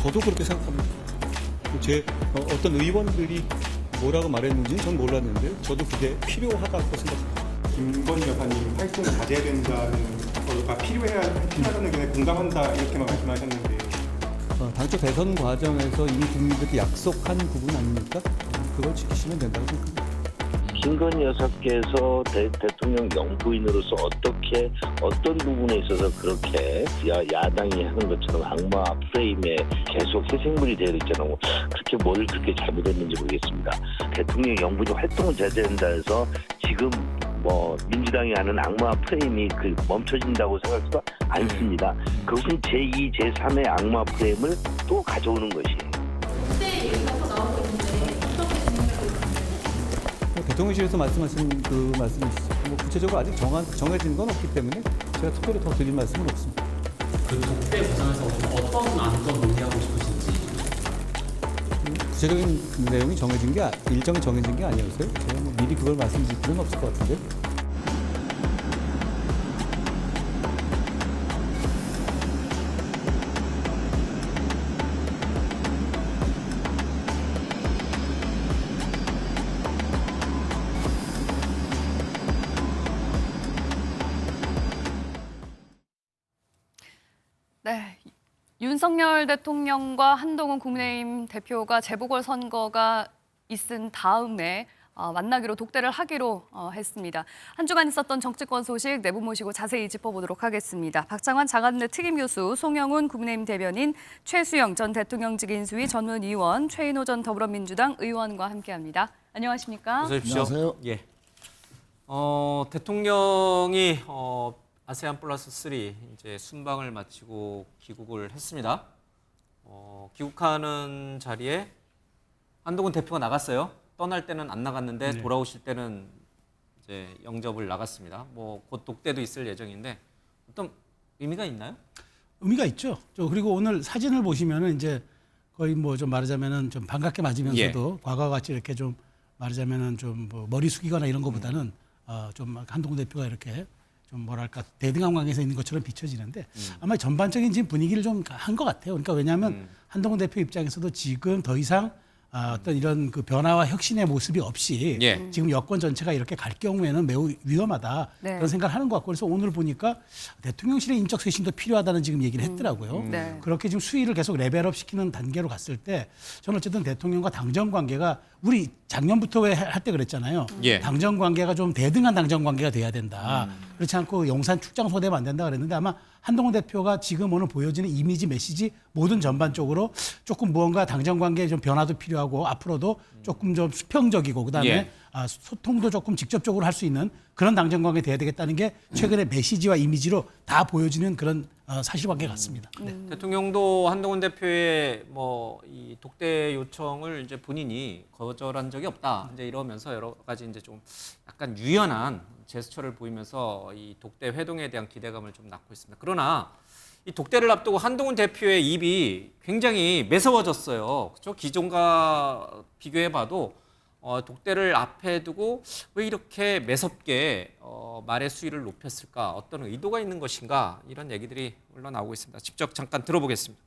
저도 그렇게 생각합니다. 제 어떤 의원들이 뭐라고 말했는지는 전 몰랐는데 저도 그게 필요하다고 생각합니다. 김건희 여사님 활동 자제해야 된다는 거가 필요하다는 의견에 공감한다 이렇게만 말씀하셨는데 당초 대선 과정에서 이미 국민들께 약속한 부분 아닙니까? 그걸 지키시면 된다고 생각합니다. 김건희 여사께서 대통령 영부인으로서 어떤 부분에 있어서 그렇게 야당이 하는 것처럼 악마 프레임에 계속 희생물이 되어 있잖아요. 그렇게 뭘 그렇게 잘못했는지 모르겠습니다. 대통령 영부인 활동을 제재한다 해서 지금 민주당이 하는 악마 프레임이 멈춰진다고 생각하지도 않습니다. 그것은 제2, 제3의 악마 프레임을 또 가져오는 것이에요. 그때 얘기가 또 나오고 있는데 어떻게 진행되고 있나요? 대통령실에서 말씀하신 그 말씀이시죠. 구체적으로 아직 정해진 건 없기 때문에 제가 특별히 더 드릴 말씀은 없습니다. 그 독대 구성에서 어떤 안건 논의하고 싶으신지. 구체적인 내용이 일정이 정해진 게 아니었어요. 제가 미리 그걸 말씀드릴 필요는 없을 것 같은데. 네, 윤석열 대통령과 한동훈 국민의힘 대표가 재보궐선거가 있은 다음에 만나기로 독대를 하기로 했습니다. 한 주간 있었던 정치권 소식 내부 모시고 자세히 짚어보도록 하겠습니다. 박창환 장한대 특임교수, 송영훈 국민의힘 대변인, 최수영 전 대통령직 인수위 전문위원, 최인호 전 더불어민주당 의원과 함께합니다. 안녕하십니까? 어서 오십시오. 안녕하세요. 예. 대통령이 아세안 플러스 3 이제 순방을 마치고 귀국을 했습니다. 귀국하는 자리에 한동훈 대표가 나갔어요. 떠날 때는 안 나갔는데 네. 돌아오실 때는 이제 영접을 나갔습니다. 곧 독대도 있을 예정인데 어떤 의미가 있나요? 의미가 있죠. 그리고 오늘 사진을 보시면은 이제 거의 좀 말하자면은 좀 반갑게 맞으면서도 과거와 같이 이렇게 좀 말하자면은 좀 머리 숙이거나 이런 것보다는 좀 한동훈 대표가 이렇게 좀 뭐랄까 대등한 관계에서 있는 것처럼 비춰지는데 아마 전반적인 지금 분위기를 좀 한 것 같아요. 그러니까 왜냐하면 한동훈 대표 입장에서도 지금 더 이상 어떤 이런 그 변화와 혁신의 모습이 없이 지금 여권 전체가 이렇게 갈 경우에는 매우 위험하다 그런 생각을 하는 것 같고 그래서 오늘 보니까 대통령실의 인적 쇄신도 필요하다는 지금 얘기를 했더라고요. 네. 그렇게 지금 수위를 계속 레벨업 시키는 단계로 갔을 때 저는 어쨌든 대통령과 당정 관계가 우리 작년부터 할 때 그랬잖아요. 당정 관계가 좀 대등한 당정 관계가 돼야 된다. 그렇지 않고 용산 축장소 되면 안 된다 그랬는데 아마 한동훈 대표가 지금 오늘 보여지는 이미지 메시지 모든 전반적으로 조금 무언가 당정 관계에 좀 변화도 필요하고 앞으로도 조금 좀 수평적이고 그다음에 소통도 조금 직접적으로 할 수 있는 그런 당정 관계 돼야 되겠다는 게 최근의 메시지와 이미지로 다 보여지는 그런 사실관계 같습니다. 네. 대통령도 한동훈 대표의 이 독대 요청을 이제 본인이 거절한 적이 없다. 이제 이러면서 여러 가지 이제 좀 약간 유연한 제스처를 보이면서 이 독대 회동에 대한 기대감을 좀 낳고 있습니다. 그러나 이 독대를 앞두고 한동훈 대표의 입이 굉장히 매서워졌어요. 그렇죠? 기존과 비교해봐도 독대를 앞에 두고 왜 이렇게 매섭게 말의 수위를 높였을까? 어떤 의도가 있는 것인가? 이런 얘기들이 흘러나오고 있습니다. 직접 잠깐 들어보겠습니다.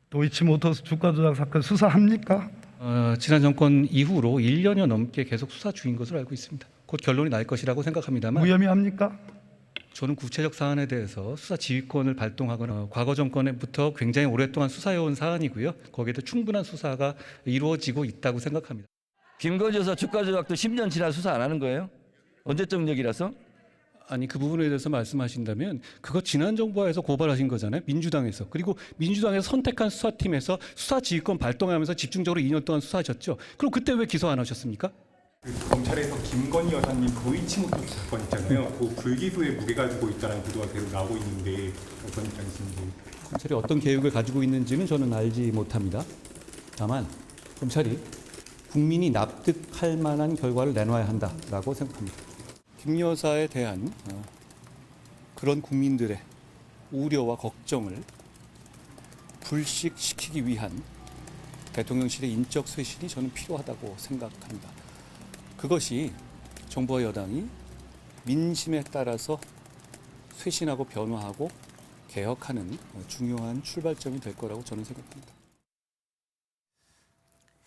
도이치모터스 주가 조작 사건 수사합니까? 지난 정권 이후로 1년여 넘게 계속 수사 중인 것으로 알고 있습니다. 곧 결론이 날 것이라고 생각합니다만 무혐의합니까? 저는 구체적 사안에 대해서 수사 지휘권을 발동하거나 과거 정권부터 굉장히 오랫동안 수사해온 사안이고요. 거기에도 충분한 수사가 이루어지고 있다고 생각합니다. 김건희 여사 주가 조작도 10년 지나 수사 안 하는 거예요? 언제적 얘기라서? 아니 그 부분에 대해서 말씀하신다면 그거 지난 정부에서 고발하신 거잖아요. 민주당에서. 그리고 민주당에서 선택한 수사팀에서 수사 지휘권 발동하면서 집중적으로 2년 동안 수사하셨죠. 그럼 그때 왜 기소 안 하셨습니까? 검찰에서 김건희 여사님 도이치모터스 사건 있잖아요. 그 불기소에 무게가 두고 있다는 보도가 계속 나오고 있는데 어떤 입장이신지. 검찰이 어떤 계획을 가지고 있는지는 저는 알지 못합니다. 다만 검찰이 국민이 납득할 만한 결과를 내놔야 한다라고 생각합니다. 김 여사에 대한 그런 국민들의 우려와 걱정을 불식시키기 위한 대통령실의 인적 쇄신이 저는 필요하다고 생각합니다. 그것이 정부와 여당이 민심에 따라서 쇄신하고 변화하고 개혁하는 중요한 출발점이 될 거라고 저는 생각합니다.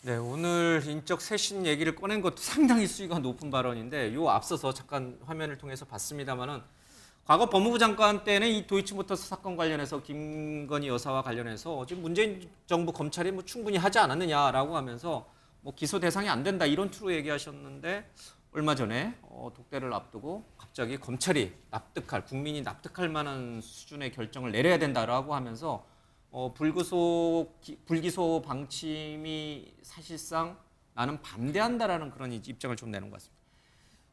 네, 오늘 인적 쇄신 얘기를 꺼낸 것도 상당히 수위가 높은 발언인데 요 앞서서 잠깐 화면을 통해서 봤습니다만은 과거 법무부 장관 때는 이 도이치모터스 사건 관련해서 김건희 여사와 관련해서 지금 문재인 정부 검찰이 뭐 충분히 하지 않았느냐라고 하면서 뭐 기소 대상이 안 된다 이런 투로 얘기하셨는데 얼마 전에 독대를 앞두고 갑자기 검찰이 국민이 납득할 만한 수준의 결정을 내려야 된다라고 하면서 불기소 방침이 사실상 나는 반대한다라는 그런 입장을 좀 내는 것 같습니다.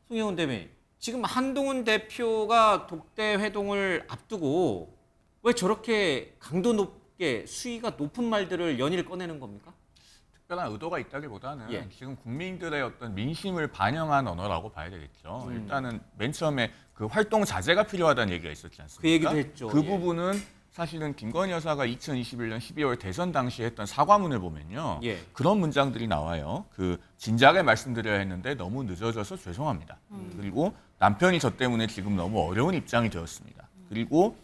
송영훈 대변인, 지금 한동훈 대표가 독대 회동을 앞두고 왜 저렇게 강도 높게 수위가 높은 말들을 연일 꺼내는 겁니까? 특별한 의도가 있다기보다는 예. 지금 국민들의 어떤 민심을 반영한 언어라고 봐야 되겠죠. 일단은 맨 처음에 그 활동 자제가 필요하다는 얘기가 있었지 않습니까? 그 얘기도 했죠. 그 예. 부분은 사실은 김건희 여사가 2021년 12월 대선 당시에 했던 사과문을 보면요. 예. 그런 문장들이 나와요. 그 진작에 말씀드려야 했는데 너무 늦어져서 죄송합니다. 그리고 남편이 저 때문에 지금 너무 어려운 입장이 되었습니다. 그리고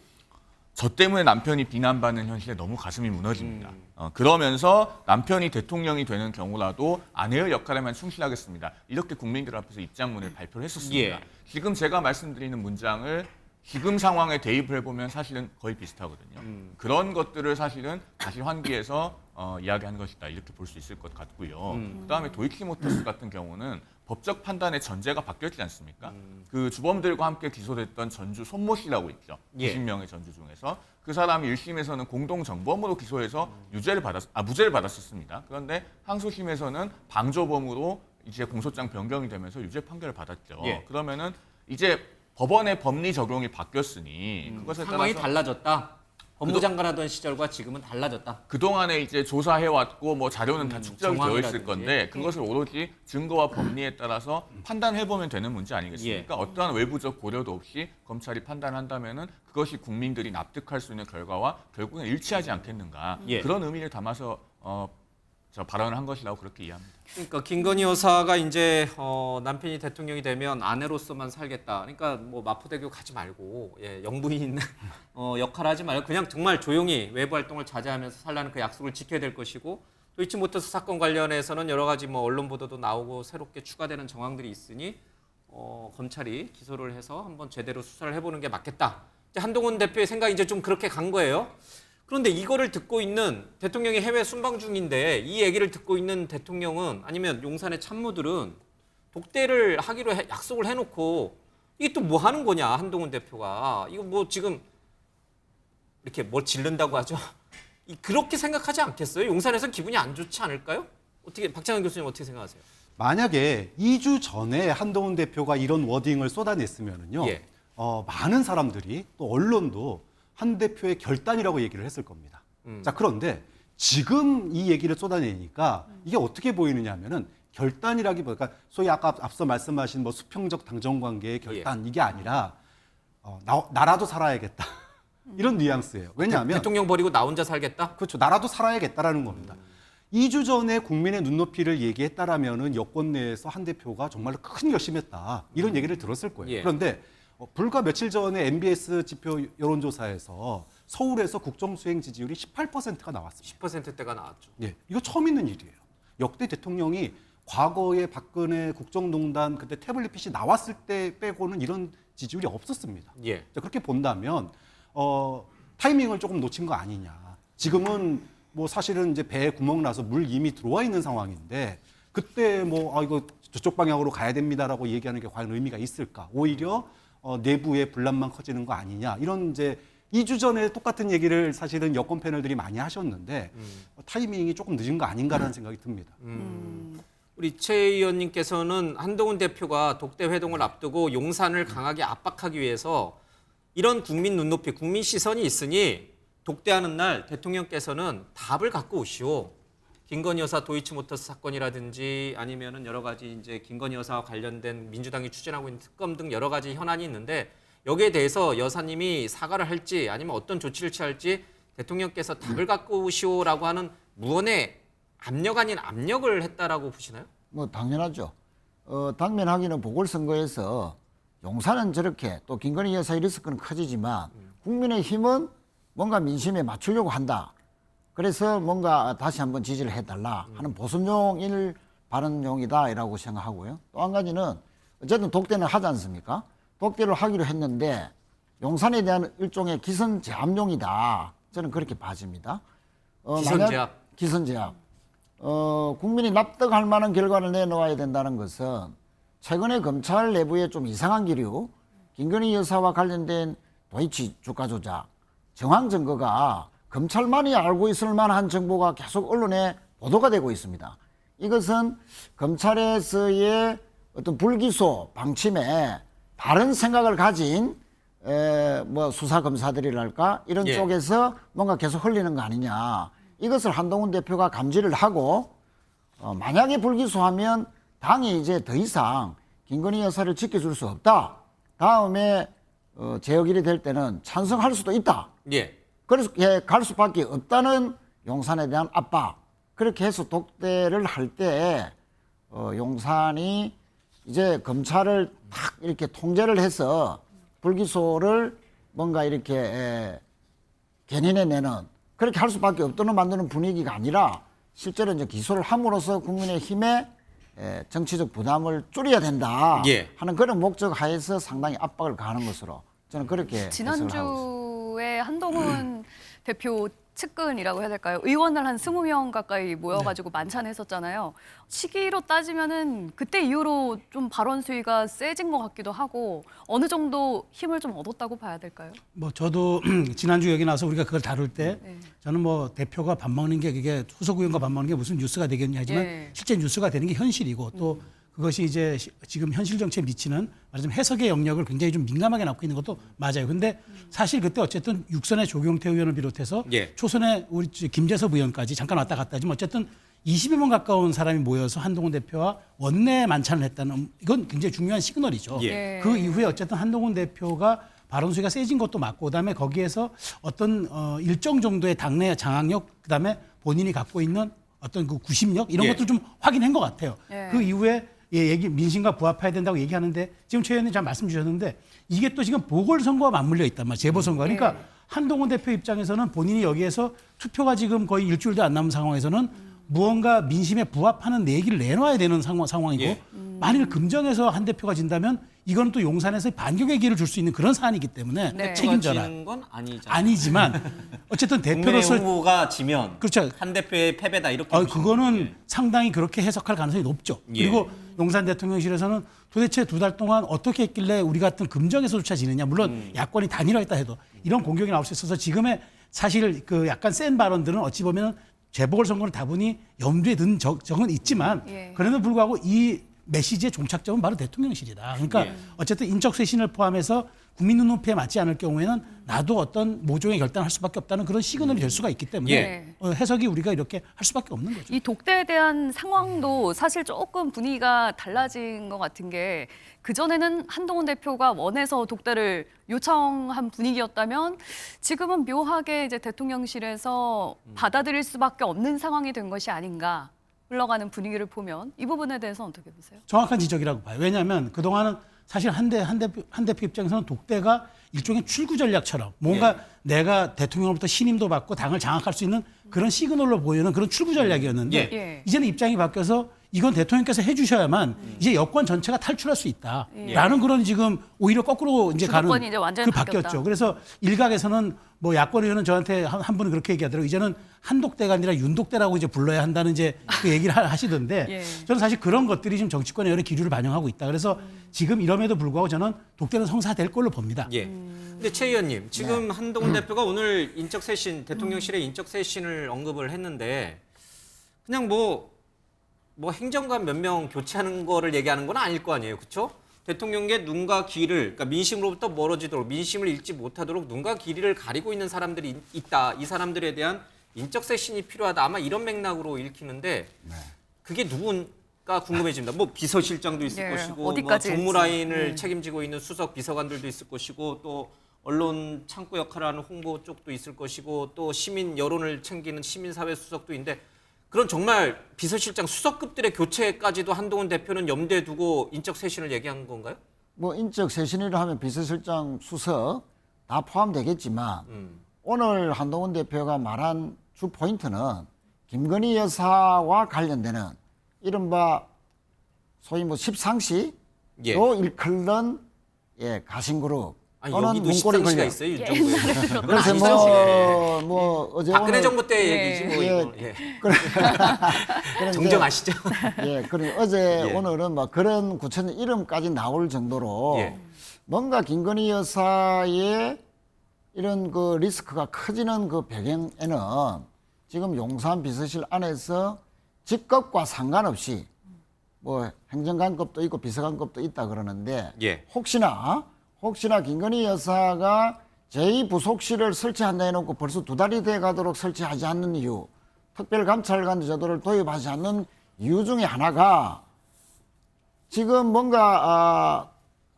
저 때문에 남편이 비난받는 현실에 너무 가슴이 무너집니다. 그러면서 남편이 대통령이 되는 경우라도 아내의 역할에만 충실하겠습니다. 이렇게 국민들 앞에서 입장문을 발표를 했었습니다. 예. 지금 제가 말씀드리는 문장을 지금 상황에 대입을 해보면 사실은 거의 비슷하거든요. 그런 것들을 사실은 다시 환기해서 이야기한 것이다. 이렇게 볼 수 있을 것 같고요. 그다음에 도이치모터스 같은 경우는 법적 판단의 전제가 바뀌었지 않습니까? 그 주범들과 함께 기소됐던 전주 손모 씨라고 있죠. 예. 90명의 전주 중에서 그 사람이 1심에서는 공동정범으로 기소해서 무죄를 받았었습니다. 그런데 항소심에서는 방조범으로 이제 공소장 변경이 되면서 유죄 판결을 받았죠. 예. 그러면은 이제 법원의 법리 적용이 바뀌었으니 그것에 상황이 따라서 달라졌다. 법무부 장관 하던 시절과 지금은 달라졌다. 그동안에 이제 조사해왔고 뭐 자료는 다 축적이 되어 있을 정황이라든지. 건데 그것을 오로지 증거와 법리에 따라서 판단해보면 되는 문제 아니겠습니까? 예. 어떠한 외부적 고려도 없이 검찰이 판단한다면은 그것이 국민들이 납득할 수 있는 결과와 결국은 일치하지 않겠는가. 예. 그런 의미를 담아서 저 발언을 한 것이라고 그렇게 이해합니다. 그러니까 김건희 여사가 이제 남편이 대통령이 되면 아내로서만 살겠다. 그러니까 뭐 마포대교 가지 말고 영부인 역할하지 말고 그냥 정말 조용히 외부 활동을 자제하면서 살라는 그 약속을 지켜야 될 것이고 도이치모터스 사건 관련해서는 여러 가지 뭐 언론 보도도 나오고 새롭게 추가되는 정황들이 있으니 검찰이 기소를 해서 한번 제대로 수사를 해보는 게 맞겠다. 이제 한동훈 대표의 생각이 이제 좀 그렇게 간 거예요. 그런데 이거를 듣고 있는 대통령이 해외 순방 중인데 이 얘기를 듣고 있는 대통령은 아니면 용산의 참모들은 독대를 하기로 약속을 해놓고 이게 또 뭐 하는 거냐 한동훈 대표가 이거 뭐 지금 이렇게 뭘 질른다고 하죠. 그렇게 생각하지 않겠어요? 용산에서 기분이 안 좋지 않을까요? 어떻게 박찬환 교수님 어떻게 생각하세요? 만약에 2주 전에 한동훈 대표가 이런 워딩을 쏟아냈으면은요, 예. 많은 사람들이 또 언론도 한 대표의 결단이라고 얘기를 했을 겁니다. 자, 그런데 지금 이 얘기를 쏟아내니까 이게 어떻게 보이느냐 하면은 결단이라기보다 소위 아까 앞서 말씀하신 뭐 수평적 당정 관계의 결단 이게 아니라 나라도 살아야겠다. 이런 뉘앙스예요. 왜냐하면 대통령 버리고 나 혼자 살겠다? 그렇죠. 나라도 살아야겠다라는 겁니다. 2주 전에 국민의 눈높이를 얘기했다라면은 여권 내에서 한 대표가 정말로 큰 결심했다. 이런 얘기를 들었을 거예요. 예. 그런데 불과 며칠 전에 MBS 지표 여론조사에서 서울에서 국정수행 지지율이 18%가 나왔습니다. 10%대가 나왔죠. 예, 이거 처음 있는 일이에요. 역대 대통령이 과거에 박근혜 국정농단 그때 태블릿 PC 나왔을 때 빼고는 이런 지지율이 없었습니다. 예. 자, 그렇게 본다면 타이밍을 조금 놓친 거 아니냐. 지금은 뭐 사실은 이제 배에 구멍 나서 물 이미 들어와 있는 상황인데 그때 뭐 이거 저쪽 방향으로 가야 됩니다라고 얘기하는 게 과연 의미가 있을까? 오히려 내부의 분란만 커지는 거 아니냐. 이런 이제 2주 전에 똑같은 얘기를 사실은 여권 패널들이 많이 하셨는데 타이밍이 조금 늦은 거 아닌가라는 생각이 듭니다. 우리 최 의원님께서는 한동훈 대표가 독대 회동을 앞두고 용산을 강하게 압박하기 위해서 이런 국민 눈높이, 국민 시선이 있으니 독대하는 날 대통령께서는 답을 갖고 오시오. 김건희 여사 도이치모터스 사건이라든지 아니면은 여러 가지 이제 김건희 여사와 관련된 민주당이 추진하고 있는 특검 등 여러 가지 현안이 있는데 여기에 대해서 여사님이 사과를 할지 아니면 어떤 조치를 취할지 대통령께서 답을 갖고 오시오라고 하는 무언의 압력 아닌 압력을 했다라고 보시나요? 뭐 당연하죠. 당면하기는 보궐선거에서 용산은 저렇게 또 김건희 여사 리스크는 커지지만 국민의힘은 뭔가 민심에 맞추려고 한다. 그래서 뭔가 다시 한번 지지를 해달라 하는 보선용일 발언용이다라고 생각하고요. 또 한 가지는 어쨌든 독대는 하지 않습니까? 독대를 하기로 했는데 용산에 대한 일종의 기선제압용이다. 저는 그렇게 봐집니다. 기선제압. 기선제압. 국민이 납득할 만한 결과를 내놓아야 된다는 것은 최근에 검찰 내부에 좀 이상한 기류, 김건희 여사와 관련된 도이치 주가 조작, 정황 증거가 검찰만이 알고 있을 만한 정보가 계속 언론에 보도가 되고 있습니다. 이것은 검찰에서의 어떤 불기소 방침에 다른 생각을 가진 뭐 수사 검사들이랄까 이런 예. 쪽에서 뭔가 계속 흘리는 거 아니냐. 이것을 한동훈 대표가 감지를 하고 만약에 불기소하면 당이 이제 더 이상 김건희 여사를 지켜줄 수 없다. 다음에 재역일이 될 때는 찬성할 수도 있다. 예. 그래서 갈 수밖에 없다는 용산에 대한 압박. 그렇게 해서 독대를 할 때 용산이 이제 검찰을 탁 이렇게 통제를 해서 불기소를 뭔가 이렇게 견인해내는 그렇게 할 수밖에 없도록 만드는 분위기가 아니라 실제로 이제 기소를 함으로써 국민의힘의 정치적 부담을 줄여야 된다 예. 하는 그런 목적 하에서 상당히 압박을 가하는 것으로 저는 그렇게 해석을 하고 있습니다. 지난주에 한동훈 대표 측근이라고 해야 될까요? 의원을 한 20명 가까이 모여가지고 만찬했었잖아요. 시기로 따지면은 그때 이후로 좀 발언 수위가 세진 것 같기도 하고 어느 정도 힘을 좀 얻었다고 봐야 될까요? 뭐 저도 지난주 여기 나와서 우리가 그걸 다룰 때 저는 뭐 대표가 밥 먹는 게 그게 수석 의원과 밥 먹는 게 무슨 뉴스가 되겠냐 하지만 예. 실제 뉴스가 되는 게 현실이고 또 그것이 이제 지금 현실 정치에 미치는 말하자면 해석의 영역을 굉장히 좀 민감하게 낳고 있는 것도 맞아요. 근데 사실 그때 어쨌든 육선의 조경태 의원을 비롯해서 예. 초선의 우리 김재섭 의원까지 잠깐 왔다 갔다 하지만 어쨌든 20여 명 가까운 사람이 모여서 한동훈 대표와 원내 만찬을 했다는 이건 굉장히 중요한 시그널이죠. 예. 그 이후에 어쨌든 한동훈 대표가 발언 수위가 세진 것도 맞고 그다음에 거기에서 어떤 일정 정도의 당내 장악력 그다음에 본인이 갖고 있는 어떤 그 구심력 이런 예. 것들 좀 확인한 것 같아요. 예. 그 이후에 얘기 민심과 부합해야 된다고 얘기하는데 지금 최 의원님 잘 말씀 주셨는데 이게 또 지금 보궐선거와 맞물려 있단 말이에요. 재보선거. 그러니까 한동훈 대표 입장에서는 본인이 여기에서 투표가 지금 거의 일주일도 안 남은 상황에서는 무언가 민심에 부합하는 내기를 내놔야 되는 상황이고 예. 만일 금정에서 한 대표가 진다면 이건 또 용산에서 반격의 기회를 줄 수 있는 그런 사안이기 때문에 네. 책임져라. 지는 건 아니잖아요. 아니지만 어쨌든 국민의 대표로서 후보가 지면 그렇죠. 한 대표의 패배다 이렇게 그거는 예. 상당히 그렇게 해석할 가능성이 높죠. 예. 그리고 용산 대통령실에서는 도대체 2달 동안 어떻게 했길래 우리 같은 금정에서조차 지느냐. 물론 야권이 단일화했다 해도 이런 공격이 나올 수 있어서 지금의 사실 그 약간 센 발언들은 어찌 보면 재보궐선거를 다분히 염두에 든 적은 있지만 예. 그럼에도 불구하고 이 메시지의 종착점은 바로 대통령실이다. 그러니까 예. 어쨌든 인적 쇄신을 포함해서 국민 눈높이에 맞지 않을 경우에는 나도 어떤 모종의 결단을 할 수밖에 없다는 그런 시그널이 될 수가 있기 때문에 예. 해석이 우리가 이렇게 할 수밖에 없는 거죠. 이 독대에 대한 상황도 사실 조금 분위기가 달라진 것 같은 게 그전에는 한동훈 대표가 원해서 독대를 요청한 분위기였다면 지금은 묘하게 이제 대통령실에서 받아들일 수밖에 없는 상황이 된 것이 아닌가 흘러가는 분위기를 보면 이 부분에 대해서는 어떻게 보세요? 정확한 지적이라고 봐요. 왜냐하면 그동안은 사실 한 대표 입장에서는 독대가 일종의 출구 전략처럼 뭔가 내가 대통령으로부터 신임도 받고 당을 장악할 수 있는 그런 시그널로 보이는 그런 출구 전략이었는데 예. 이제는 입장이 바뀌어서 이건 대통령께서 해주셔야만 이제 여권 전체가 탈출할 수 있다라는 그런 지금 오히려 거꾸로 이제 가는 주도권이 이제 완전히 바뀌었죠. 바뀌었다. 그래서 일각에서는 뭐 야권 의원은 저한테 한 분은 그렇게 얘기하더라고요. 이제는 한독대가 아니라 윤독대라고 이제 불러야 한다는 이제 그 얘기를 하시던데 예. 저는 사실 그런 것들이 지금 정치권의 여러 기류를 반영하고 있다. 그래서 지금 이럼에도 불구하고 저는 독대는 성사될 걸로 봅니다. 예. 근데 최 의원님 지금 한동훈 대표가 오늘 인적 쇄신 대통령실의 인적 쇄신을 언급을 했는데 그냥 뭐 행정관 몇 명 교체하는 거를 얘기하는 건 아닐 거 아니에요, 그렇죠? 대통령의 눈과 귀를 그러니까 민심으로부터 멀어지도록 민심을 읽지 못하도록 눈과 귀를 가리고 있는 사람들이 있다. 이 사람들에 대한 인적 쇄신이 필요하다. 아마 이런 맥락으로 읽히는데 그게 누군가 궁금해집니다. 뭐 비서실장도 있을 예, 것이고 뭐 어디까지 정무라인을 책임지고 있는 수석 비서관들도 있을 것이고 또 언론 창구 역할을 하는 홍보 쪽도 있을 것이고 또 시민 여론을 챙기는 시민사회 수석도 있는데 그런 정말 비서실장 수석급들의 교체까지도 한동훈 대표는 염두에 두고 인적 쇄신을 얘기한 건가요? 뭐 인적 쇄신이라 하면 비서실장 수석 다 포함되겠지만 오늘 한동훈 대표가 말한 주 포인트는 김건희 여사와 관련되는 이른바 소위 뭐 십상시로 예. 일컬는 가신그룹 아니, 또는 여기도 문고리 13시가 관련. 있어요, 윤 정부에. 그래서 뭐 어제 박근혜 오늘 정부 때 얘기지 뭐 이거. 예. 그런데 정정하시죠. 예, 그래 어제 예. 오늘은 뭐 그런 구체적인 이름까지 나올 정도로 예. 뭔가 김건희 여사의 이런 그 리스크가 커지는 그 배경에는 지금 용산 비서실 안에서 직급과 상관없이 뭐 행정관급도 있고 비서관급도 있다 그러는데 예. 혹시나 김건희 여사가 제2부속실을 설치한다 해놓고 벌써 2달이 돼 가도록 설치하지 않는 이유, 특별감찰관 제도를 도입하지 않는 이유 중에 하나가 지금 뭔가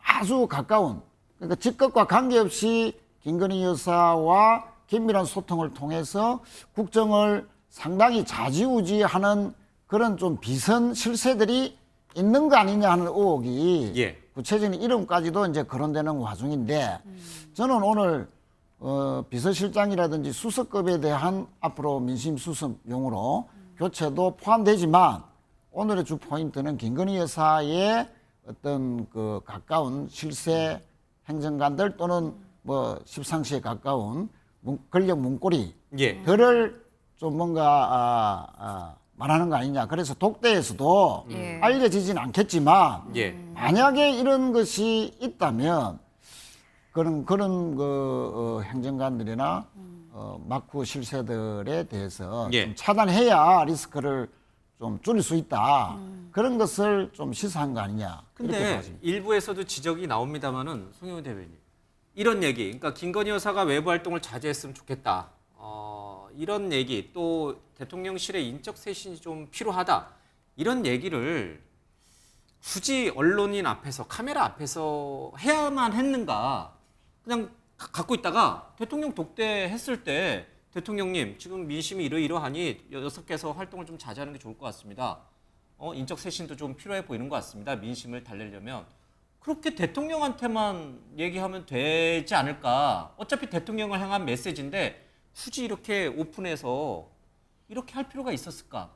아주 가까운, 그러니까 직급과 관계없이 김건희 여사와 긴밀한 소통을 통해서 국정을 상당히 좌지우지하는 그런 좀 비선 실세들이 있는 거 아니냐 하는 의혹이 예. 구체적인 이름까지도 이제 거론되는 와중인데 저는 오늘 비서실장이라든지 수석급에 대한 앞으로 민심 수습용으로 교체도 포함되지만 오늘의 주 포인트는 김건희 여사의 어떤 그 가까운 실세 행정관들 또는 뭐 십상시에 가까운 권력 문고리들을 좀 뭔가 말하는 거 아니냐. 그래서 독대에서도 알려지진 않겠지만 예. 만약에 이런 것이 있다면 그런 그 행정관들이나 막후 실세들에 대해서 예. 좀 차단해야 리스크를 좀 줄일 수 있다. 그런 것을 좀 시사한 거 아니냐. 이렇게 근데 봐집니다. 일부에서도 지적이 나옵니다만은 송영훈 대변인 이런 얘기, 그러니까 김건희 여사가 외부 활동을 자제했으면 좋겠다. 이런 얘기 또 대통령실의 인적 쇄신이 좀 필요하다. 이런 얘기를 굳이 언론인 앞에서 카메라 앞에서 해야만 했는가? 그냥 갖고 있다가 대통령 독대했을 때 대통령님 지금 민심이 이러이러하니 여사께서 활동을 좀 자제하는 게 좋을 것 같습니다. 인적 쇄신도 좀 필요해 보이는 것 같습니다. 민심을 달래려면 그렇게 대통령한테만 얘기하면 되지 않을까? 어차피 대통령을 향한 메시지인데 굳이 이렇게 오픈해서 이렇게 할 필요가 있었을까?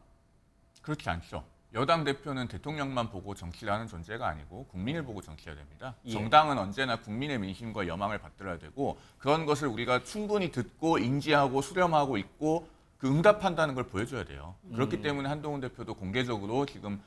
그렇지 않죠. 여당 대표는 대통령만 보고 정치를 하는 존재가 아니고 국민을 보고 정치해야 됩니다. 예. 정당은 언제나 국민의 민심과 여망을 받들어야 되고 그런 것을 우리가 충분히 듣고 인지하고 수렴하고 있고 그 응답한다는 걸 보여줘야 돼요. 그렇기 때문에 한동훈 대표도 공개적으로 지금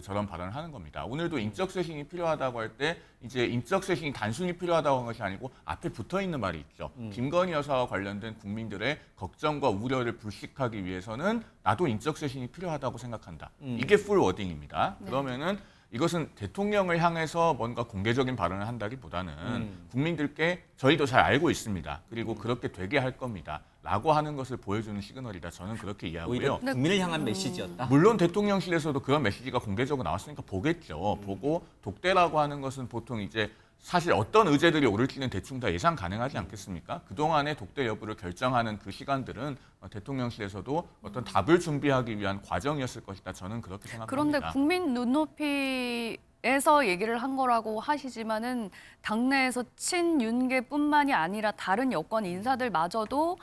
저런 발언을 하는 겁니다. 오늘도 인적 쇄신이 필요하다고 할 때 이제 인적 쇄신이 단순히 필요하다고 하는 것이 아니고 앞에 붙어 있는 말이 있죠. 김건희 여사와 관련된 국민들의 걱정과 우려를 불식하기 위해서는 나도 인적 쇄신이 필요하다고 생각한다. 이게 풀 워딩입니다. 그러면은 이것은 대통령을 향해서 뭔가 공개적인 발언을 한다기보다는 국민들께 저희도 잘 알고 있습니다. 그리고 그렇게 되게 할 겁니다. 라고 하는 것을 보여주는 시그널이다. 저는 그렇게 이해하고요. 오히려 국민을 향한 메시지였다. 물론 대통령실에서도 그런 메시지가 공개적으로 나왔으니까 보겠죠. 보고 독대라고 하는 것은 보통 이제 사실 어떤 의제들이 오를지는 대충 다 예상 가능하지 않겠습니까? 그동안의 독대 여부를 결정하는 그 시간들은 대통령실에서도 어떤 답을 준비하기 위한 과정이었을 것이다. 저는 그렇게 생각합니다. 그런데 국민 눈높이에서 얘기를 한 거라고 하시지만은 당내에서 친윤계뿐만이 아니라 다른 여권 인사들마저도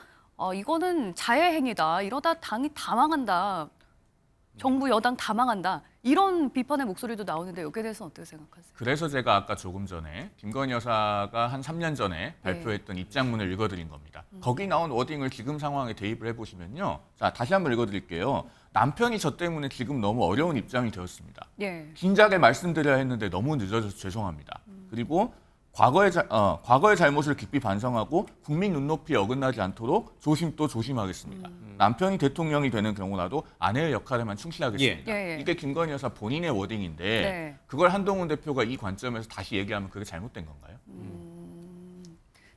이거는 자해행위다. 이러다 당이 다 망한다. 정부 여당 다 망한다. 이런 비판의 목소리도 나오는데 여기에 대해서는 어떻게 생각하세요? 그래서 제가 아까 조금 전에 김건희 여사가 한 3년 전에 발표했던 입장문을 읽어드린 겁니다. 거기 나온 워딩을 지금 상황에 대입을 해보시면요. 자, 다시 한번 읽어드릴게요. 남편이 저 때문에 지금 너무 어려운 입장이 되었습니다. 예. 진작에 말씀드려야 했는데 너무 늦어져서 죄송합니다. 그리고 과거의 잘못을 깊이 반성하고 국민 눈높이에 어긋나지 않도록 조심 또 조심하겠습니다. 남편이 대통령이 되는 경우라도 아내의 역할에만 충실하겠습니다. 예. 이게 김건희 여사 본인의 워딩인데 네. 그걸 한동훈 대표가 이 관점에서 다시 얘기하면 그게 잘못된 건가요?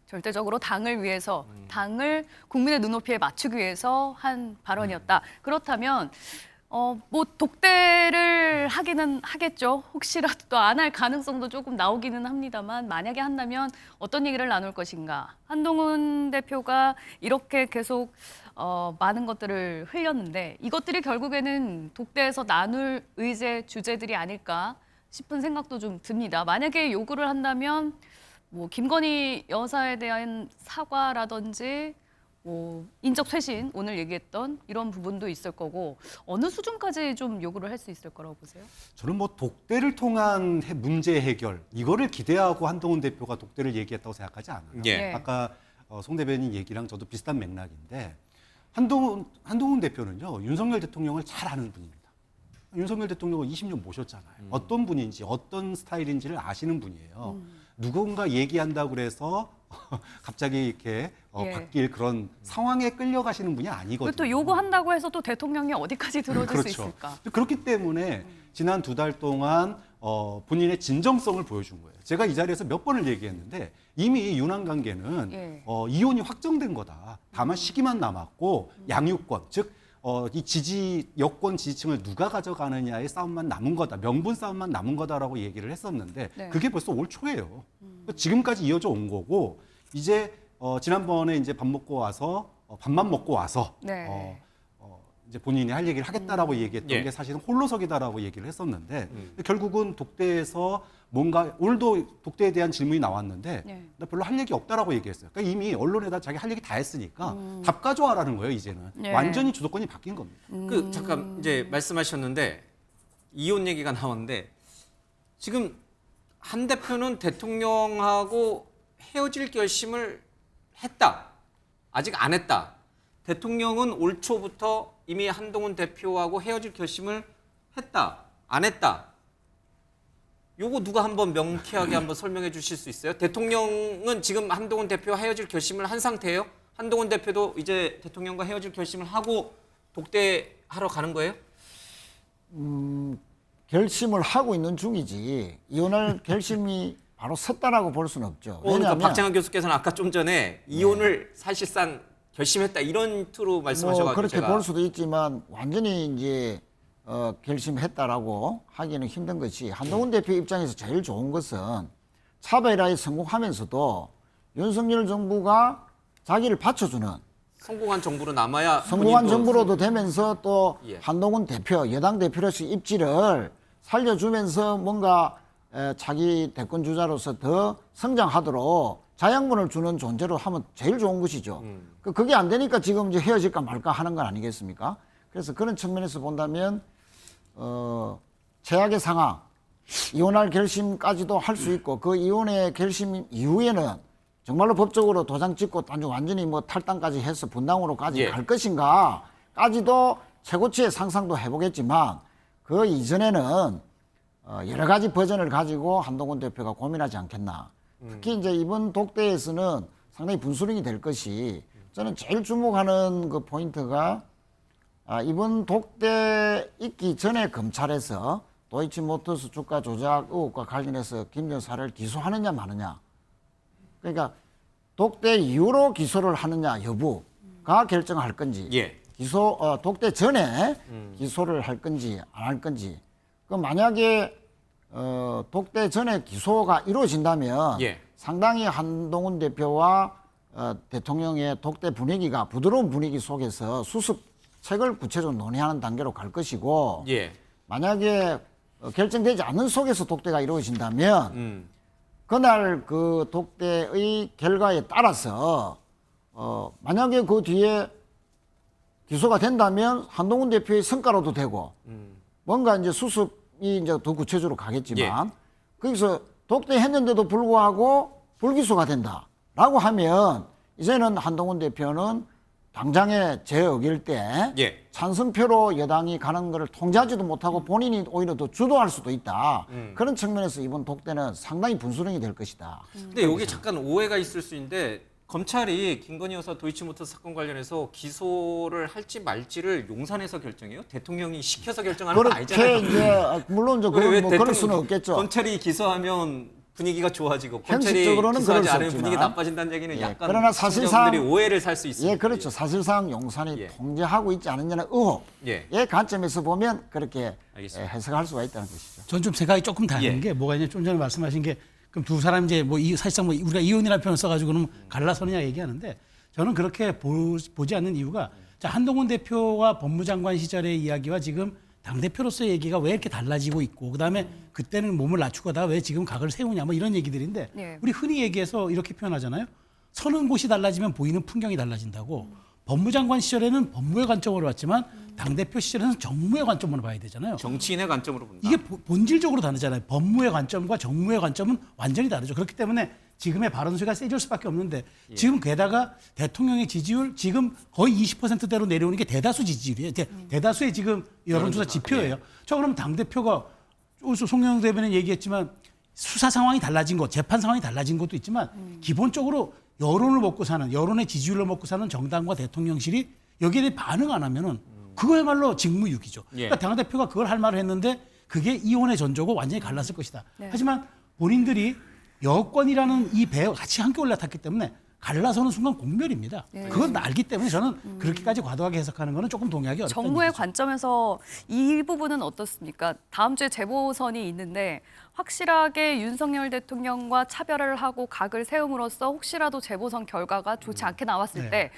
절대적으로 당을 위해서, 당을 국민의 눈높이에 맞추기 위해서 한 발언이었다. 그렇다면 뭐 독대를 하기는 하겠죠. 혹시라도 또 안 할 가능성도 조금 나오기는 합니다만 만약에 한다면 어떤 얘기를 나눌 것인가. 한동훈 대표가 이렇게 계속 많은 것들을 흘렸는데 이것들이 결국에는 독대에서 나눌 의제 주제들이 아닐까 싶은 생각도 좀 듭니다. 만약에 요구를 한다면 뭐 김건희 여사에 대한 사과라든지 인적 쇄신 오늘 얘기했던 이런 부분도 있을 거고 어느 수준까지 좀 요구를 할 수 있을 거라고 보세요? 저는 뭐 독대를 통한 문제 해결 이거를 기대하고 한동훈 대표가 독대를 얘기했다고 생각하지 않아요. 예. 아까 송 대변인 얘기랑 저도 비슷한 맥락인데 한동훈 대표는요 윤석열 대통령을 잘 아는 분입니다. 윤석열 대통령을 20년 모셨잖아요. 어떤 분인지 어떤 스타일인지를 아시는 분이에요. 누군가 얘기한다고 그래서 갑자기 이렇게 예. 바뀔 그런 상황에 끌려가시는 분이 아니거든요. 또 요구한다고 해서 또 대통령이 어디까지 들어줄 그렇죠. 수 있을까? 그렇기 때문에 지난 2달 동안 본인의 진정성을 보여준 거예요. 제가 이 자리에서 몇 번을 얘기했는데 이미 윤한 관계는 예. 이혼이 확정된 거다. 다만 시기만 남았고 양육권, 즉 이 여권 지지층을 누가 가져가느냐의 싸움만 남은 거다. 명분 싸움만 남은 거다라고 얘기를 했었는데 네. 그게 벌써 올 초예요. 지금까지 이어져 온 거고 이제 지난번에 이제 밥만 먹고 와서 네. 이제 본인이 할 얘기를 하겠다라고 얘기했던 예. 게 사실은 홀로서기다라고 얘기를 했었는데 결국은 독대에서 뭔가 오늘도 독대에 대한 질문이 나왔는데 네. 나 별로 할 얘기 없다라고 얘기했어요. 그러니까 이미 언론에다 자기 할 얘기 다 했으니까 답 가져와라는 거예요. 이제는 네. 완전히 주도권이 바뀐 겁니다. 잠깐 이제 말씀하셨는데 이혼 얘기가 나왔는데 지금 한 대표는 대통령하고 헤어질 결심을 했다. 아직 안 했다. 대통령은 올 초부터 이미 한동훈 대표하고 헤어질 결심을 했다. 안 했다. 요거 누가 한번 명쾌하게 한번 설명해 주실 수 있어요? 대통령은 지금 한동훈 대표와 헤어질 결심을 한 상태예요? 한동훈 대표도 이제 대통령과 헤어질 결심을 하고 독대하러 가는 거예요? 결심을 하고 있는 중이지 이혼할 결심이 바로 섰다라고 볼 수는 없죠. 그러니까 왜냐하면 박창환 교수께서는 아까 좀 전에 이혼을 사실상 결심했다 이런 투로 말씀하셔가지고 그렇게 제가 볼 수도 있지만 완전히 이제 결심했다라고 하기는 힘든 것이 한동훈 대표 입장에서 제일 좋은 것은 차별화에 성공하면서도 윤석열 정부가 자기를 받쳐주는 성공한 정부로 남아야 성공한 본인도 정부로도 되면서 또 예. 한동훈 대표 여당 대표로서 입지를 살려주면서 뭔가 자기 대권 주자로서 더 성장하도록 자양분을 주는 존재로 하면 제일 좋은 것이죠. 그게 안 되니까 지금 이제 헤어질까 말까 하는 건 아니겠습니까? 그래서 그런 측면에서 본다면 최악의 상황, 이혼할 결심까지도 할 수 있고 그 이혼의 결심 이후에는 정말로 법적으로 도장 찍고 완전히 뭐 탈당까지 해서 분당으로까지 예. 갈 것인가까지도 최고치의 상상도 해보겠지만 그 이전에는 여러 가지 버전을 가지고 한동훈 대표가 고민하지 않겠나. 특히 이제 이번 독대에서는 상당히 분수령이 될 것이 저는 제일 주목하는 그 포인트가 이번 독대 있기 전에 검찰에서 도이치모터스 주가 조작 의혹과 관련해서 김 여사를 기소하느냐 마느냐. 그러니까 독대 이후로 기소를 하느냐 여부가 결정할 건지 예. 독대 전에 기소를 할 건지 안 할 건지. 그 만약에 독대 전에 기소가 이루어진다면 예. 상당히 한동훈 대표와 대통령의 독대 분위기가 부드러운 분위기 속에서 수습책을 구체적으로 논의하는 단계로 갈 것이고 예. 만약에 결정되지 않는 속에서 독대가 이루어진다면 그날 그 독대의 결과에 따라서 만약에 그 뒤에 기소가 된다면 한동훈 대표의 성과로도 되고 뭔가 이제 수습이 이제 더 구체적으로 가겠지만 거기서 독대했는데도 불구하고 불기소가 된다라고 하면 이제는 한동훈 대표는 당장에 제의일 때 예. 찬성표로 여당이 가는 것을 통제하지도 못하고 본인이 오히려 더 주도할 수도 있다. 그런 측면에서 이번 독대는 상당히 분수령이 될 것이다. 근데 여기 잠깐 오해가 있을 수 있는데 검찰이 김건희 여사 도이치모터스 사건 관련해서 기소를 할지 말지를 용산에서 결정해요? 대통령이 시켜서 결정하는 건 그렇게 아니잖아요. 이제 물론 이제 왜 뭐 그럴 수는 없겠죠. 검찰이 기소하면 분위기가 좋아지고 검찰이 형식적으로는 기소하지 그럴 수 않으면 없지만. 분위기 나빠진다는 얘기는 예, 약간 그러나 사실상 시청자분들이 오해를 살 수 있습니다. 예, 그렇죠. 사실상 용산이 예. 통제하고 있지 않느냐는 의혹의 예. 관점에서 보면 그렇게 알겠습니다. 해석할 수가 있다는 것이죠. 전 좀 생각이 조금 다른 예. 게 뭐가 있냐. 좀 전에 말씀하신 게 그럼 두 사람 이제 뭐 사실상 뭐 우리가 이혼이라는 표현을 써가지고는 갈라서느냐 얘기하는데 저는 그렇게 보지 않는 이유가 자, 한동훈 대표와 법무장관 시절의 이야기와 지금 당대표로서의 얘기가 왜 이렇게 달라지고 있고 그다음에 그때는 몸을 낮추고 왜 지금 각을 세우냐 뭐 이런 얘기들인데 네. 우리 흔히 얘기해서 이렇게 표현하잖아요. 서는 곳이 달라지면 보이는 풍경이 달라진다고. 법무장관 시절에는 법무의 관점으로 봤지만 당대표 시절에는 정무의 관점으로 봐야 되잖아요. 정치인의 관점으로 본다. 이게 본질적으로 다르잖아요. 법무의 관점과 정무의 관점은 완전히 다르죠. 그렇기 때문에 지금의 발언 수가 세질 수밖에 없는데 지금 게다가 대통령의 지지율 지금 거의 20%대로 내려오는 게 대다수 지지율이에요. 대다수의 지금 여론조사 지표예요. 저 그럼 당대표가 송영길 대변인 얘기했지만 수사 상황이 달라진 것, 재판 상황이 달라진 것도 있지만 기본적으로 여론을 먹고 사는, 여론의 지지율을 먹고 사는 정당과 대통령실이 여기에 대해 반응 안 하면은 그거야말로 직무유기죠. 그러니까 당대표가 그걸 할 말을 했는데 그게 이혼의 전조고 완전히 갈랐을 것이다. 하지만 본인들이 여권이라는 이 배에 같이 함께 올라탔기 때문에 갈라서는 순간 공멸입니다. 그건 알기 때문에 저는 그렇게까지 과도하게 해석하는 거는 조금 동의하기 어렵다. 정무의 관점에서 이 부분은 어떻습니까? 다음 주에 재보선이 있는데 확실하게 윤석열 대통령과 차별을 하고 각을 세움으로써 혹시라도 재보선 결과가 좋지 않게 나왔을 때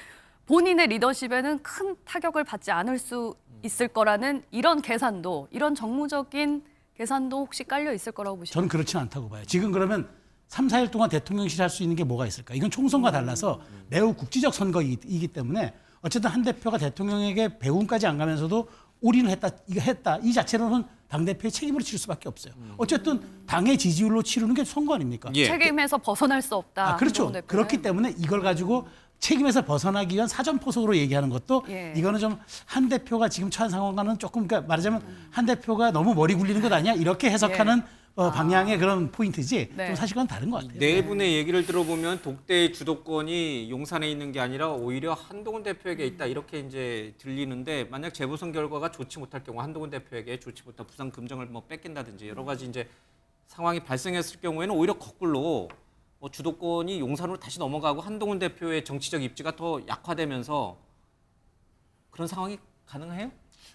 본인의 리더십에는 큰 타격을 받지 않을 수 있을 거라는 이런 계산도, 이런 정무적인 계산도 혹시 깔려 있을 거라고 보시나요? 저는 그렇지는 않다고 봐요. 지금 그러면 3, 4일 동안 대통령실 할 수 있는 게 뭐가 있을까? 이건 총선과 달라서 매우 국지적 선거이기 때문에 어쨌든 한 대표가 대통령에게 배움까지 안 가면서도 올인을 했다, 이거 했다. 이 자체로는 당대표의 책임으로 치를 수밖에 없어요. 어쨌든 당의 지지율로 치르는 게 선거 아닙니까? 책임에서 벗어날 수 없다. 그렇죠. 그렇기 때문에 이걸 가지고 책임에서 벗어나기 위한 사전포석으로 얘기하는 것도 이거는 좀 한 대표가 지금 처한 상황과는 조금 그러니까 말하자면 한 대표가 너무 머리 굴리는 것 아니야? 이렇게 해석하는 방향의 그런 포인트지 좀 사실과는 다른 것 같아요. 네 분의 얘기를 들어보면 독대의 주도권이 용산에 있는 게 아니라 오히려 한동훈 대표에게 있다 이렇게 이제 들리는데 만약 재보선 결과가 좋지 못할 경우 한동훈 대표에게 좋지 못한 부산 금정을 뭐 뺏긴다든지 여러 가지 이제 상황이 발생했을 경우에는 오히려 거꾸로 뭐 주도권이 용산으로 다시 넘어가고 한동훈 대표의 정치적 입지가 더 약화되면서 그런 상황이 가능해요?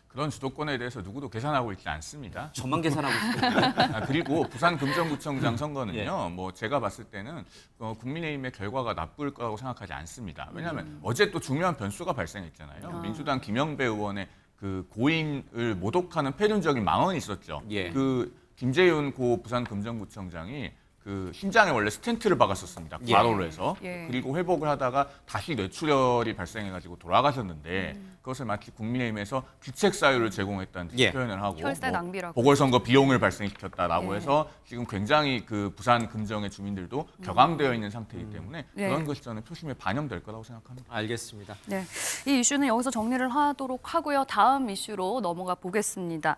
그런 주도권에 대해서 누구도 계산하고 있지 않습니다. 저만 계산하고 있어요. 그리고 부산 금정구청장 선거는요, 뭐 제가 봤을 때는 국민의힘의 결과가 나쁠 거라고 생각하지 않습니다. 왜냐하면 어제 또 중요한 변수가 발생했잖아요. 민주당 김영배 의원의 그 고인을 모독하는 폐륜적인 망언이 있었죠. 그 김재윤 고 부산 금정구청장이 그 심장에 원래 스텐트를 박았었습니다. 과로로 해서. 그리고 회복을 하다가 다시 뇌출혈이 발생해가지고 돌아가셨는데 그것을 마치 국민의힘에서 귀책 사유를 제공했다는 표현을 하고 혈세 낭비라고. 보궐선거 비용을 발생시켰다라고 해서 지금 굉장히 그 부산 금정의 주민들도 격앙되어 있는 상태이기 때문에 그런 것이 저는 표심에 반영될 거라고 생각합니다. 알겠습니다. 이 이슈는 여기서 정리를 하도록 하고요. 다음 이슈로 넘어가 보겠습니다.